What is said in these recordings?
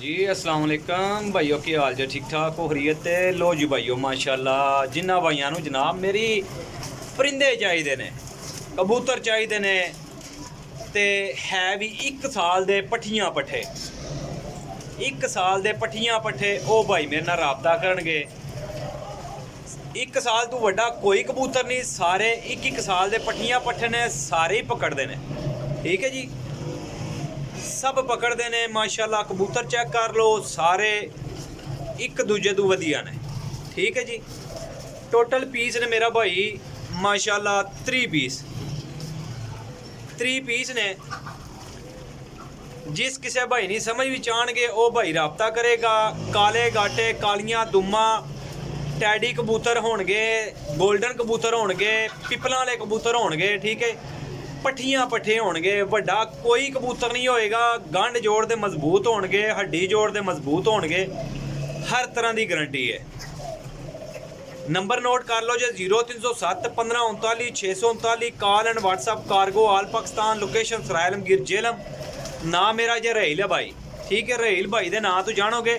जी अस्सलाम वालेकुम भाइयों, की हाल जो ठीक ठाक हो खरीत ते लो जी भाइयों माशाल्लाह जिन्ना भाइयों नूं जनाब मेरी परिंदे चाहिए ने, कबूतर चाहिए ने ते है भी 1 साल दे पट्ठियां पट्ठे 1 साल दे पट्ठियां पट्ठे ओ भाई मेरे नाल राबता करनगे। 1 साल तो वड्डा कोई कबूतर नहीं, सारे 1 साल दे पट्ठियां पट्ठे ने, सारे ही पकड़ते ने। ठीक है जी, सब पकड़ते ने माशाल्लाह। कबूतर चेक कर लो, सारे एक दूजे तो वधिया ने। ठीक है जी, टोटल पीस ने मेरा भाई माशाल्लाह 3 पीस ने। जिस किसी भाई नहीं समझ भी चाहणगे वो भाई राबता करेगा। काले गाटे, कालियां दुम्मा, टैडी कबूतर होणगे, गोल्डन कबूतर होणगे, पिपलां वाले कबूतर होणगे। ठीक है, पट्ठियां पट्ठे होणगे, वड्डा कोई कबूतर नहीं होएगा। गंढ जोड़ दे मजबूत होणगे, हड्डी जोड़ दे मजबूत होणगे, हर तरह की गारंटी है। नंबर नोट कर लो जी, 0307 1539 639। Call and WhatsApp cargo all Pakistan. Location Sarai Alamgir Jhelum. नाम मेरा जे रहील है भाई। ठीक है, रहील भाई के नाम तो जानोगे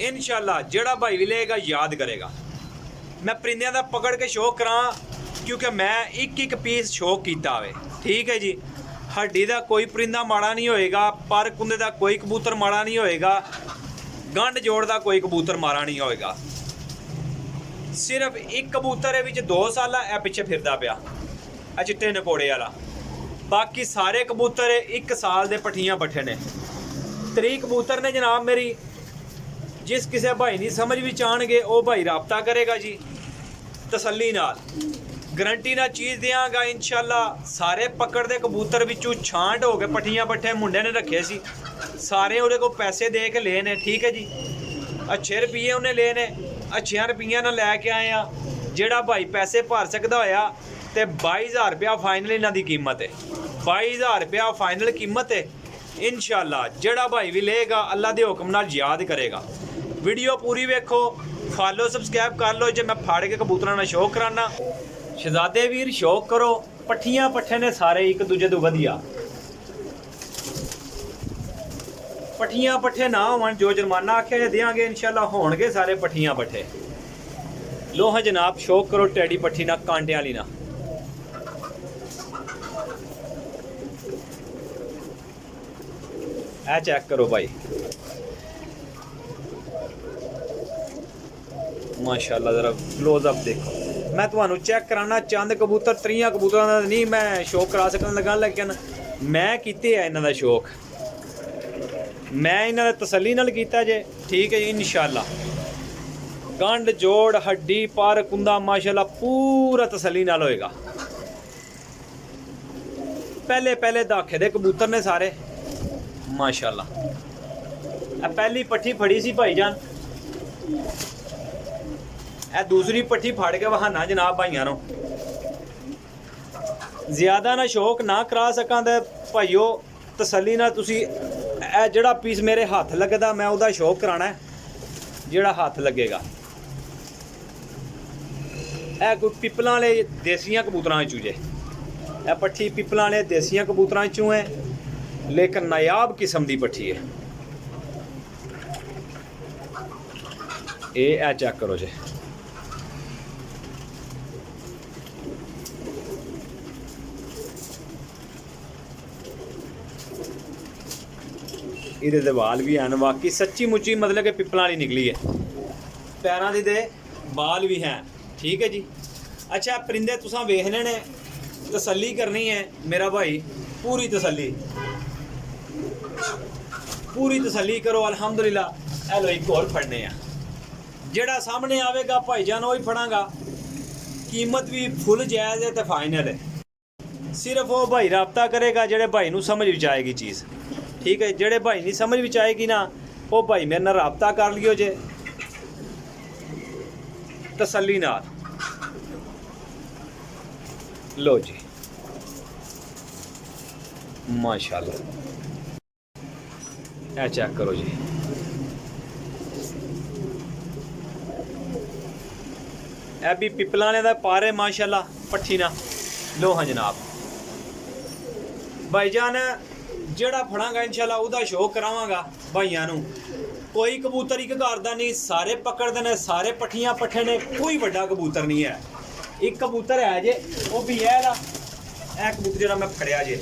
इंशाल्लाह। जेड़ा भाई भी लेगा याद करेगा। मैं परिंदियां दा पकड़ के शौक करा क्योंकि मैं एक पीस शौक किया हुए। ठीक है जी, हड्डी का कोई परिंदा माड़ा नहीं होएगा, पर कुंदे का कोई कबूतर माड़ा नहीं होएगा, गंढ जोड़ का कोई कबूतर माड़ा नहीं होएगा। सिर्फ एक कबूतर है 2 साल है पिछे फिरदा पिया, चिट्टे नकोड़े वाला। बाकी सारे कबूतर 1 साल के पट्ठियां पट्ठे ने। 3 कबूतर ने जनाब मेरी। जिस किसी भाई नहीं समझ भी चाहणगे वो भाई राबता करेगा जी तसल्ली नाल। गारंटी ना चीज़ देंगा इंशाल्लाह। सारे पकड़ते कबूतर विचों छांट हो गए पट्ठियां पट्ठे मुंडे ने रखे सी, सारे उहदे को पैसे दे के ले ने। ठीक है जी, अच्छे रुपये उन्हें ले ने, अच्छे रुपये ना लैके आए हैं। जेड़ा भाई पैसे भर सकता होया तो 22,000 रुपया फाइनल इन्हां दी कीमत है। 22,000 रुपया फाइनल कीमत है इंशाल्लाह। जेड़ा भाई भी लेगा अल्लाह के हुक्म नाल याद करेगा। वीडियो पूरी वेखो, फॉलो सबसक्राइब कर लो। जो मैं फाड़ के कबूतरां नाल शौक कराना, शहजादे वीर शौक करो। पट्ठियां पट्ठे ने सारे एक दूजे तो वधिया। पट्ठियां पट्ठे ना होवन जो जुर्माना आखे देंगे इंशाल्लाह, होणगे सारे पट्ठियां पट्ठे। लो हाँ जनाब, शौक करो टैडी पट्ठी ना, कांटे वाली ना। ऐ चेक करो भाई माशाल्लाह, जरा क्लोजअप देखो। मैं तुम्हें चेक कराना चंद कबूतर 3 कबूतरों का नहीं मैं शौक करा सकना लगा, लेकिन मैं किते है इन्हां दा शौक, मैं इन्हां दा तसल्ली नाल कीता जे। ठीक है जी, इंशाल्लाह गंढ जोड़ हड्डी पर कुंदा माशाल्लाह पूरा तसल्ली नाल होएगा। पहले दाखे दे कबूतर ने सारे माशाल्लाह। पहली पट्ठी फड़ी सी भाईजान, दूसरी पट्ठी फाड़ के बहाना जनाब भाइयों नो। ज़्यादा ना शौक ना करा सकां ते भाईओ तसल्ली ना तुसी जेड़ा पीस मेरे हाथ लगदा मैं उहदा शौक कराना है। जेड़ा हाथ लगेगा कोई पिपलां वाले देसियां कबूतरां चों जे, पट्ठी पिपलां वाले देसियां कबूतरां चों है, लेकिन नायाब किस्म की पट्ठी है ये। चेक करो जे, ये वाल भी हैं बाकी सच्ची मुच्ची, मतलब कि पिपलां वाली निकली है। पैरों की दे बाल भी हैं। ठीक है जी। अच्छा, परिंदे तुसां वेखने ने, तसल्ली करनी है मेरा भाई, पूरी तसल्ली करो। अल्हम्दुलिल्लाह। हेलो एक और फड़ने हैं, जेड़ा सामने आवेगा भाईजान वही फड़ांगा। कीमत भी फुल जायज़ है तो फाइनल है। सिर्फ वो भाई राबता करेगा जेड़े भाई नूं समझ विच आएगी चीज़। ठीक है, जेड़े भाई नहीं समझ विच आएगी ना, वो भाई मेरे नाल राबता कर लियो जे तसल्ली नाल। लो जी माशाल्लाह, ऐ चेक करो जी। ऐ भी पिपलां वाले दा पारे माशाल्लाह पट्ठी ना। लो हाँ जनाब, भाईजान जेड़ा फड़ांगा इंशाल्लाह उहदा शौक करावांगा भाइयां नूं। कोई कबूतर एक घर का नहीं, सारे पकड़ते हैं, सारे पट्ठियां पट्ठे ने, कोई बड़ा कबूतर नहीं है। एक कबूतर है जे वो भी है ला ए कबूतर जो मैं फड़िया जे,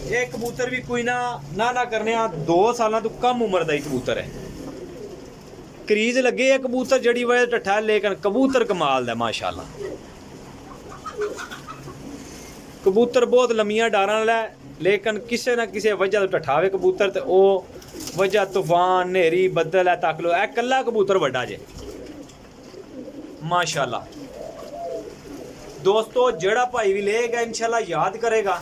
ये कबूतर भी कोई ना करने 2 साल तो कम उम्र का ही कबूतर है। क्रीज लगे है कबूतर जड़ी वजह टट्ठा है, लेकिन कबूतर कमाल है माशाल्लाह। कबूतर बहुत लम्मियां डारां वाला है, लेकिन किसी ना किसी वजह तो टठावे कबूतर, तो वो वजह तूफान नेरी बदल है। तक लो ए कल्ला कबूतर वड्डा जे माशाल्लाह। दोस्तों जेड़ा भाई भी लेगा इंशाल्लाह याद करेगा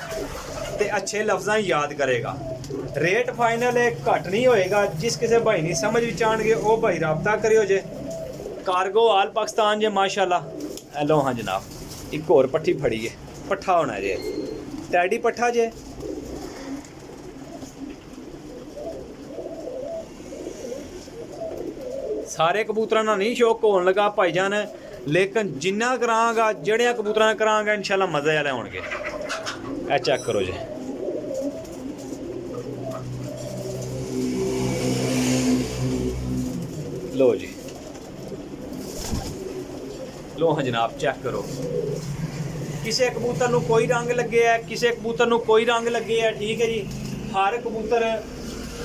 ते अच्छे लफ्ज़ां याद करेगा। रेट फाइनल है, घट नहीं होएगा। जिस किसी भाई नहीं समझ विच आउणगे वो भाई राबता करियो जे। कार्गो आल पाकिस्तान जे माशाल्लाह। हेलो हाँ जनाब, एक होर पट्ठी फड़ी है, पट्ठा होना जे, टैडी पट्ठा जे। सारे कबूतरां नाल नहीं शौक होने लगा भाईजान, लेकिन जिन्ना करांगा जड़ियां कबूतरां करांगा इंशाल्लाह मज़े वाले होणगे। ए चेक करो जी, लो जी, लो हाँ जनाब चेक करो। किसी कबूतर नूं कोई रंग लगे है, किसी कबूतर नूं कोई रंग लगे है, ठीक है जी। हर कबूतर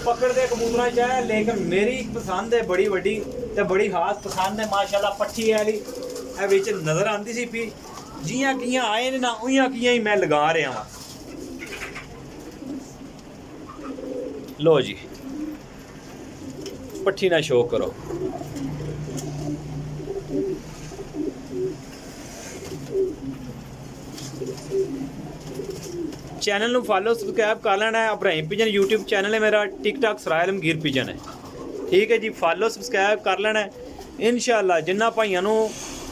पकड़ते कबूतर च है, लेकिन मेरी पसंद है बड़ी वड्डी ते बड़ी खास पसंद है माशाल्लाह। पट्ठी वाली ए विच नज़र आती सी भी जियां कियां आए ने ना उयां कियां ही मैं लगा रहा हाँ। लो जी पट्ठी ना शो करो। चैनल ਨੂੰ फॉलो सबसक्राइब कर लेना है। इब्राहिम पिजन यूट्यूब चैनल है मेरा, टिकटॉक सराय आलमगीर पिजन है, ठीक है जी। फॉलो सबसक्राइब कर लेना है। इंशाल्लाह जिन्ना भाइयों ਨੂੰ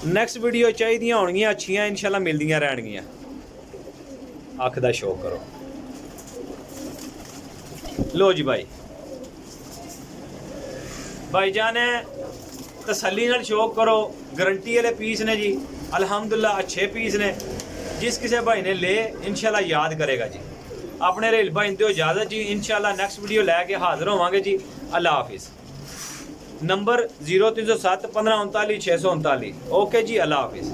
नैक्सट वीडियो चाहिए होणगियां अच्छियां इंशाल्लाह मिलदियां रहणगियां। अख दा शो करो। लो जी भाईजान तसल्ली नाल शो करो। गारंटी वाले पीस ने जी, अल्हम्दुलिल्लाह अच्छे पीस ने। जिस किसी भाई ने ले इंशाल्लाह याद करेगा जी। अपने रेल भाई दो इजाज़त जी, इंशाल्लाह नैक्सट वीडियो लैके हाजिर होवांगे जी। अल्लाह हाफिज़। नंबर 0307 1539 639। ओके जी, अल्लाह हाफिज़।